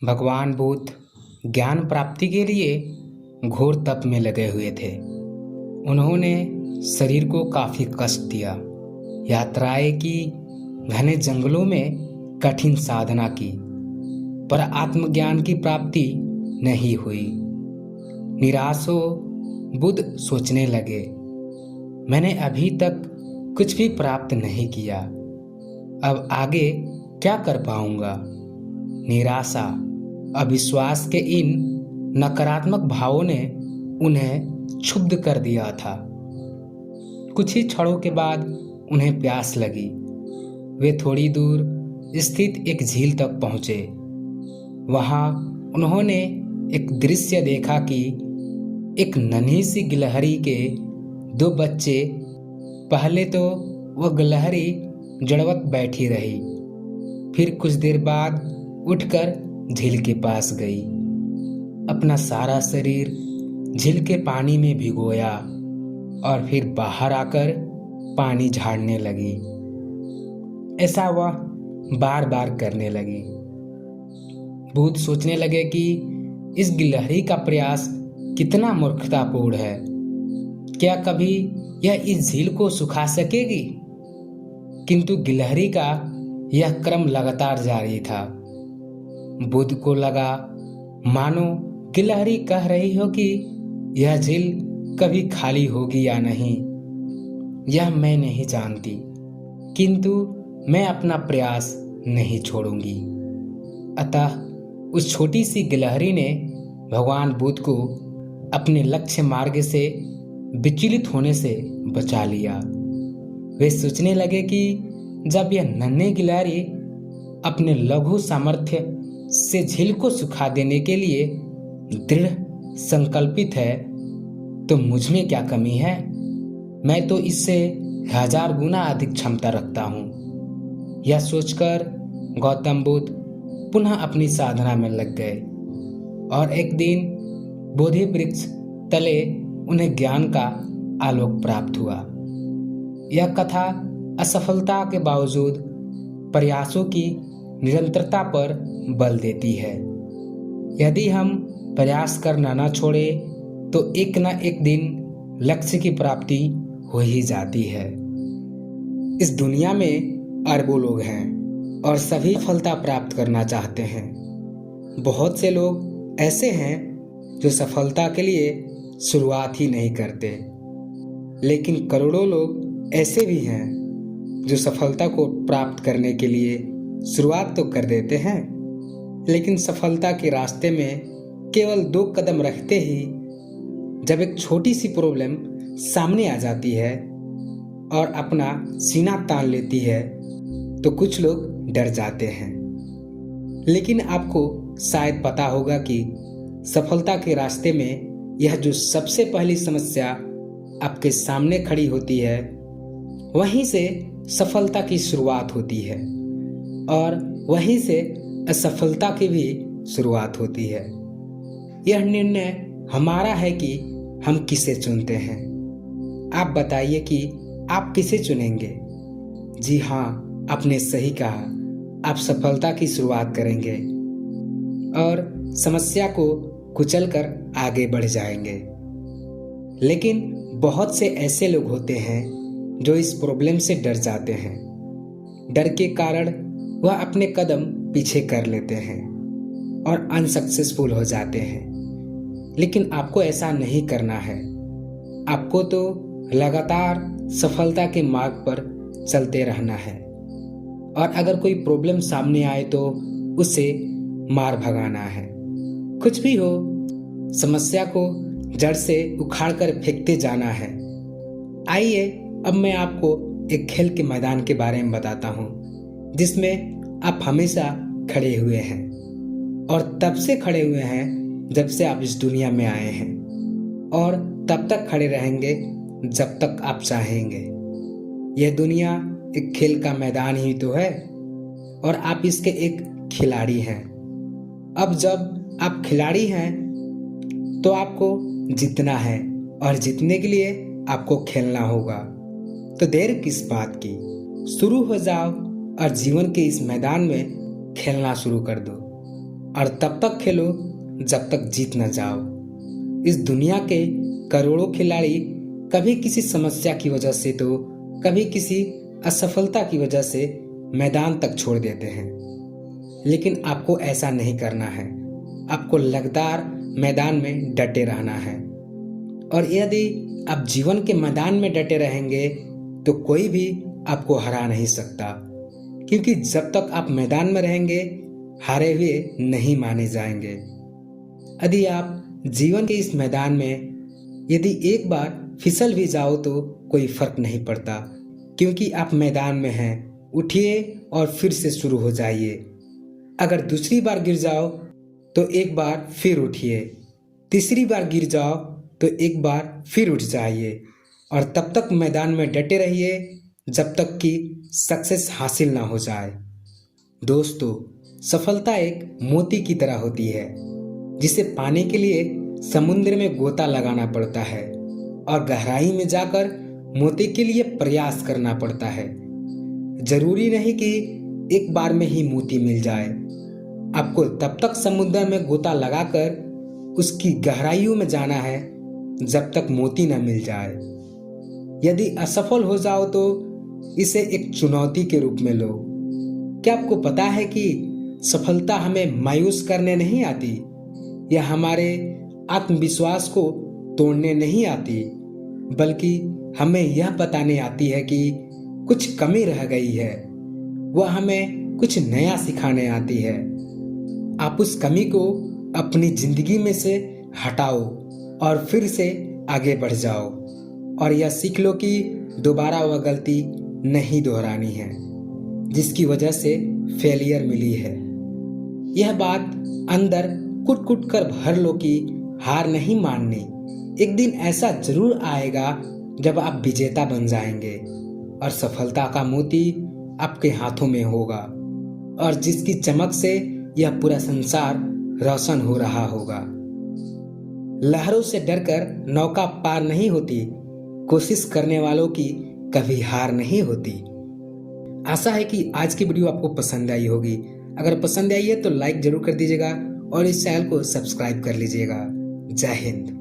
भगवान बुद्ध ज्ञान प्राप्ति के लिए घोर तप में लगे हुए थे। उन्होंने शरीर को काफी कष्ट दिया, यात्राएं की, घने जंगलों में कठिन साधना की, पर आत्मज्ञान की प्राप्ति नहीं हुई। निराश हो बुद्ध सोचने लगे, मैंने अभी तक कुछ भी प्राप्त नहीं किया, अब आगे क्या कर पाऊंगा। निराशा, अविश्वास के इन नकारात्मक भावों ने उन्हें क्षुब्ध कर दिया था। कुछ ही क्षणों के बाद उन्हें प्यास लगी। वे थोड़ी दूर स्थित एक झील तक पहुंचे। वहां उन्होंने एक दृश्य देखा कि एक नन्ही सी गिलहरी के दो बच्चे, पहले तो वह गिलहरी जड़वत बैठी रही, फिर कुछ देर बाद उठकर झील के पास गई, अपना सारा शरीर झील के पानी में भिगोया और फिर बाहर आकर पानी झाड़ने लगी। ऐसा वह बार बार करने लगी। बुद्ध सोचने लगे कि इस गिलहरी का प्रयास कितना मूर्खतापूर्ण है। क्या कभी यह इस झील को सुखा सकेगी? किंतु गिलहरी का यह क्रम लगातार जारी था। बुद्ध को लगा मानो गिलहरी कह रही हो कि यह झील कभी खाली होगी या नहीं, यह मैं नहीं जानती, किंतु मैं अपना प्रयास नहीं छोड़ूंगी। अतः उस छोटी सी गिलहरी ने भगवान बुद्ध को अपने लक्ष्य मार्ग से विचलित होने से बचा लिया। वे सोचने लगे कि जब यह नन्ही गिलहरी अपने लघु सामर्थ्य से झील को सुखा देने के लिए दृढ़ संकल्पित है, तो मुझ में क्या कमी है? मैं तो इससे 1000 गुना अधिक क्षमता रखता हूं। यह सोचकर गौतम बुद्ध पुनः अपनी साधना में लग गए और एक दिन बोधि वृक्ष तले उन्हें ज्ञान का आलोक प्राप्त हुआ। यह कथा असफलता के बावजूद प्रयासों की निरंतरता पर बल देती है। यदि हम प्रयास करना न छोड़े तो एक न एक दिन लक्ष्य की प्राप्ति हो ही जाती है। इस दुनिया में अरबों लोग हैं और सभी सफलता प्राप्त करना चाहते हैं। बहुत से लोग ऐसे हैं जो सफलता के लिए शुरुआत ही नहीं करते, लेकिन करोड़ों लोग ऐसे भी हैं जो सफलता को प्राप्त करने के लिए शुरुआत तो कर देते हैं, लेकिन सफलता के रास्ते में केवल 2 कदम रखते ही जब एक छोटी सी प्रॉब्लम सामने आ जाती है और अपना सीना तान लेती है तो कुछ लोग डर जाते हैं। लेकिन आपको शायद पता होगा कि सफलता के रास्ते में यह जो सबसे पहली समस्या आपके सामने खड़ी होती है, वहीं से सफलता की शुरुआत होती है और वहीं से असफलता की भी शुरुआत होती है। यह निर्णय हमारा है कि हम किसे चुनते हैं। आप बताइए कि आप किसे चुनेंगे? जी हाँ, आपने सही कहा, आप सफलता की शुरुआत करेंगे और समस्या को कुचलकर आगे बढ़ जाएंगे। लेकिन बहुत से ऐसे लोग होते हैं जो इस प्रॉब्लम से डर जाते हैं। डर के कारण वह अपने कदम पीछे कर लेते हैं और अनसक्सेसफुल हो जाते हैं। लेकिन आपको ऐसा नहीं करना है। आपको तो लगातार सफलता के मार्ग पर चलते रहना है और अगर कोई प्रॉब्लम सामने आए तो उसे मार भगाना है। कुछ भी हो, समस्या को जड़ से उखाड़कर फेंकते जाना है। आइए अब मैं आपको एक खेल के मैदान के बारे में बताता हूँ जिसमें आप हमेशा खड़े हुए हैं और तब से खड़े हुए हैं जब से आप इस दुनिया में आए हैं और तब तक खड़े रहेंगे जब तक आप चाहेंगे। यह दुनिया एक खेल का मैदान ही तो है और आप इसके एक खिलाड़ी हैं। अब जब आप खिलाड़ी हैं तो आपको जीतना है और जीतने के लिए आपको खेलना होगा। तो देर किस बात की, शुरू हो जाओ और जीवन के इस मैदान में खेलना शुरू कर दो। और तब तक खेलो जब तक जीत न जाओ। इस दुनिया के करोड़ों खिलाड़ी कभी किसी समस्या की वजह से तो कभी किसी असफलता की वजह से मैदान तक छोड़ देते हैं, लेकिन आपको ऐसा नहीं करना है। आपको लगातार मैदान में डटे रहना है। और यदि आप जीवन के मैदान में डटे रहेंगे तो कोई भी आपको हरा नहीं सकता, क्योंकि जब तक आप मैदान में रहेंगे हारे हुए नहीं माने जाएंगे। यदि आप जीवन के इस मैदान में यदि एक बार फिसल भी जाओ तो कोई फर्क नहीं पड़ता, क्योंकि आप मैदान में हैं। उठिए और फिर से शुरू हो जाइए। अगर दूसरी बार गिर जाओ तो एक बार फिर उठिए, तीसरी बार गिर जाओ तो एक बार फिर उठ जाइए, और तब तक मैदान में डटे रहिए जब तक कि सक्सेस हासिल ना हो जाए। दोस्तों, सफलता एक मोती की तरह होती है, जिसे पाने के लिए समुद्र में गोता लगाना पड़ता है और गहराई में जाकर मोती के लिए प्रयास करना पड़ता है। जरूरी नहीं कि एक बार में ही मोती मिल जाए। आपको तब तक समुद्र में गोता लगाकर उसकी गहराइयों में जाना है जब तक मोती न मिल जाए। यदि असफल हो जाओ तो इसे एक चुनौती के रूप में लो। क्या आपको पता है कि सफलता हमें मायूस करने नहीं आती, या हमारे आत्मविश्वास को तोड़ने नहीं आती, बल्कि हमें यह बताने आती है कि कुछ कमी रह गई है। वह हमें कुछ नया सिखाने आती है। आप उस कमी को अपनी जिंदगी में से हटाओ और फिर से आगे बढ़ जाओ, और यह सीख लो कि दोबारा वह गलती नहीं दोहरानी है जिसकी वजह से फेलियर मिली है। यह बात अंदर कुट कुट कर भर लो कि हार नहीं माननी। एक दिन ऐसा जरूर आएगा जब आप विजेता बन जाएंगे और सफलता का मोती आपके हाथों में होगा, और जिसकी चमक से यह पूरा संसार रोशन हो रहा होगा। लहरों से डरकर नौका पार नहीं होती, कोशिश करने वालों की कभी हार नहीं होती। आशा है कि आज की वीडियो आपको पसंद आई होगी। अगर पसंद आई है तो लाइक जरूर कर दीजिएगा और इस चैनल को सब्सक्राइब कर लीजिएगा। जय हिंद।